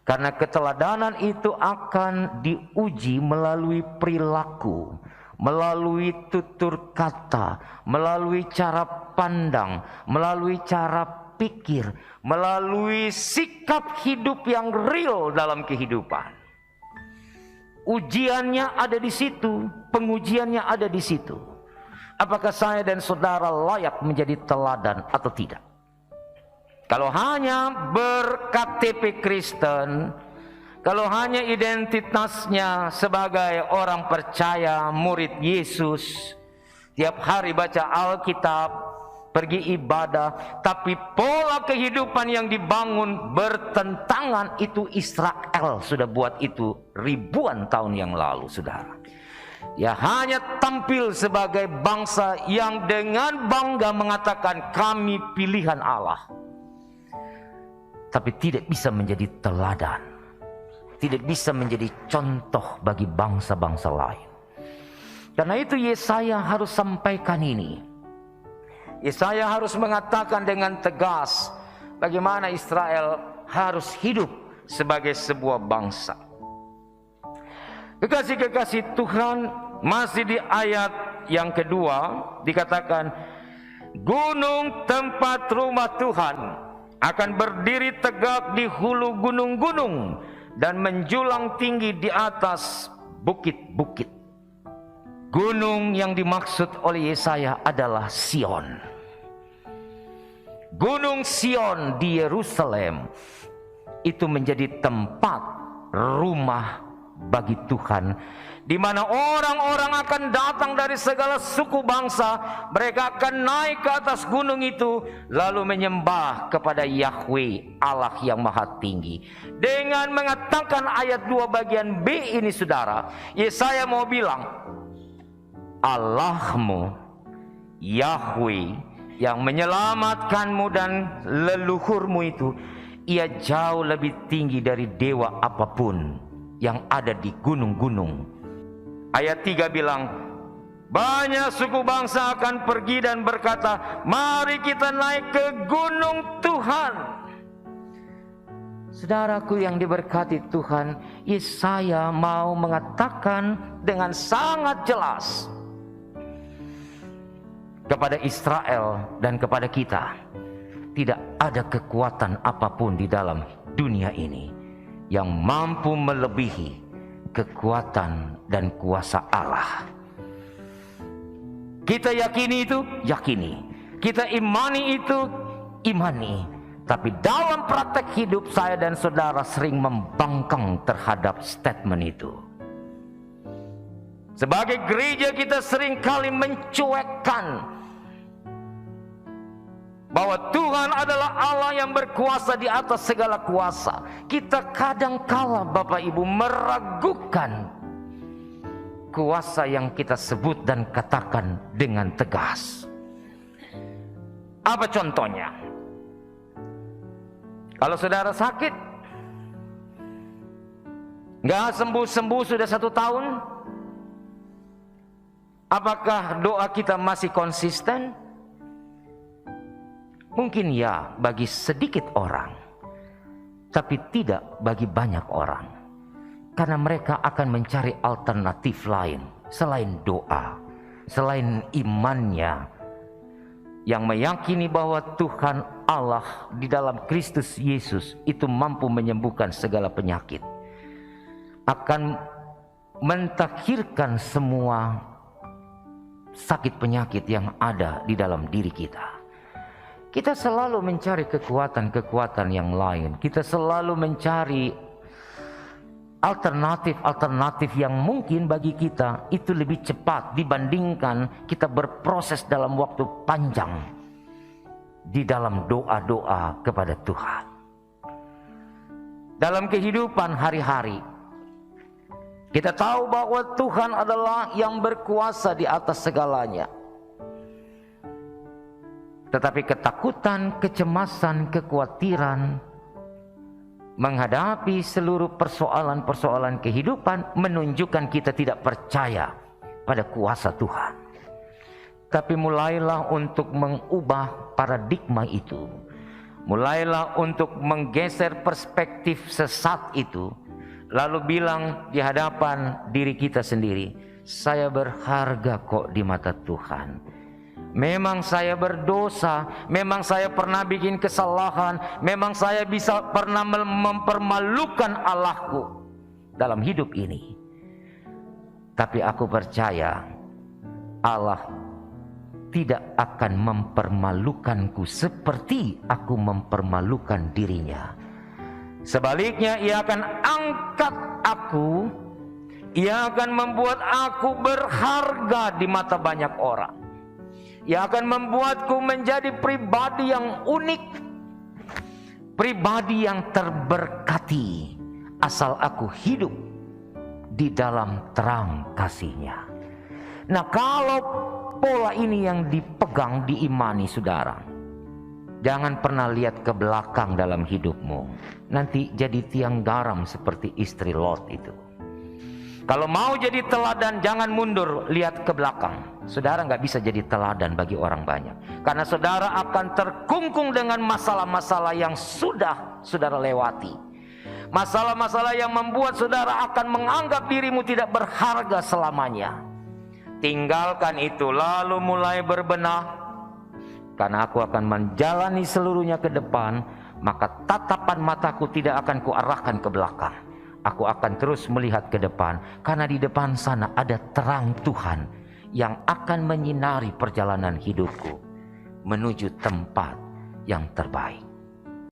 Karena keteladanan itu akan diuji melalui perilaku, melalui tutur kata, melalui cara pandang, melalui cara pikir, melalui sikap hidup yang real dalam kehidupan. Ujiannya ada di situ, pengujiannya ada di situ. Apakah saya dan saudara layak menjadi teladan atau tidak? Kalau hanya ber-KTP Kristen, kalau hanya identitasnya sebagai orang percaya, murid Yesus, tiap hari baca Alkitab, pergi ibadah, tapi pola kehidupan yang dibangun bertentangan, itu Israel sudah buat itu ribuan tahun yang lalu, saudara. Ya, hanya tampil sebagai bangsa yang dengan bangga mengatakan kami pilihan Allah, tapi tidak bisa menjadi teladan, tidak bisa menjadi contoh bagi bangsa-bangsa lain. Karena itu Yesaya harus sampaikan ini. Yesaya harus mengatakan dengan tegas bagaimana Israel harus hidup sebagai sebuah bangsa. Kekasih-kekasih Tuhan, masih di ayat yang kedua dikatakan, gunung tempat rumah Tuhan akan berdiri tegak di hulu gunung-gunung dan menjulang tinggi di atas bukit-bukit. Gunung yang dimaksud oleh Yesaya adalah Sion. Gunung Sion di Yerusalem itu menjadi tempat rumah bagi Tuhan, di mana orang-orang akan datang dari segala suku bangsa. Mereka akan naik ke atas gunung itu, lalu menyembah kepada Yahweh Allah yang maha tinggi. Dengan mengatakan ayat 2 bagian B ini, saudara, Yesaya mau bilang, Allahmu Yahweh yang menyelamatkanmu dan leluhurmu itu, ia jauh lebih tinggi dari dewa apapun yang ada di gunung-gunung. Ayat 3 bilang, banyak suku bangsa akan pergi dan berkata, mari kita naik ke gunung Tuhan. Saudaraku yang diberkati Tuhan, Yesaya mau mengatakan dengan sangat jelas kepada Israel dan kepada kita, tidak ada kekuatan apapun di dalam dunia ini yang mampu melebihi kekuatan dan kuasa Allah. Kita yakini itu, yakini. Kita imani itu, imani. Tapi dalam praktek hidup saya dan saudara sering membangkang terhadap statement itu. Sebagai gereja kita seringkali mencuekkan bahwa Tuhan adalah Allah yang berkuasa di atas segala kuasa. Kita kadangkala, Bapak Ibu, meragukan kuasa yang kita sebut dan katakan dengan tegas. Apa contohnya? Kalau saudara sakit, nggak sembuh-sembuh sudah 1 tahun, apakah doa kita masih konsisten? Mungkin ya bagi sedikit orang, tapi tidak bagi banyak orang. Karena mereka akan mencari alternatif lain selain doa, selain imannya yang meyakini bahwa Tuhan Allah di dalam Kristus Yesus itu mampu menyembuhkan segala penyakit, akan mentakhirkan semua sakit penyakit yang ada di dalam diri kita. Kita selalu mencari kekuatan-kekuatan yang lain. Kita selalu mencari alternatif-alternatif yang mungkin bagi kita itu lebih cepat dibandingkan kita berproses dalam waktu panjang di dalam doa-doa kepada Tuhan. Dalam kehidupan hari-hari, kita tahu bahwa Tuhan adalah yang berkuasa di atas segalanya. Tetapi ketakutan, kecemasan, kekhawatiran menghadapi seluruh persoalan-persoalan kehidupan menunjukkan kita tidak percaya pada kuasa Tuhan. Tapi mulailah untuk mengubah paradigma itu. mulailah untuk menggeser perspektif sesat itu, lalu bilang di hadapan diri kita sendiri, saya berharga kok di mata Tuhan. Memang saya berdosa, memang saya pernah bikin kesalahan, memang saya pernah mempermalukan Allahku dalam hidup ini. Tapi aku percaya Allah tidak akan mempermalukanku seperti aku mempermalukan dirinya. Sebaliknya, Ia akan angkat aku, Ia akan membuat aku berharga di mata banyak orang. Ia akan membuatku menjadi pribadi yang unik, pribadi yang terberkati, asal aku hidup di dalam terang kasih-Nya. Nah, kalau pola ini yang dipegang, diimani saudara, jangan pernah lihat ke belakang dalam hidupmu. Nanti jadi tiang garam seperti istri Lot itu. Kalau mau jadi teladan, jangan mundur, lihat ke belakang. Saudara nggak bisa jadi teladan bagi orang banyak, karena saudara akan terkungkung dengan masalah-masalah yang sudah saudara lewati. Masalah-masalah yang membuat saudara akan menganggap dirimu tidak berharga selamanya. Tinggalkan itu, lalu mulai berbenah. Karena aku akan menjalani seluruhnya ke depan, maka tatapan mataku tidak akan kuarahkan ke belakang. Aku akan terus melihat ke depan, karena di depan sana ada terang Tuhan yang akan menyinari perjalanan hidupku menuju tempat yang terbaik.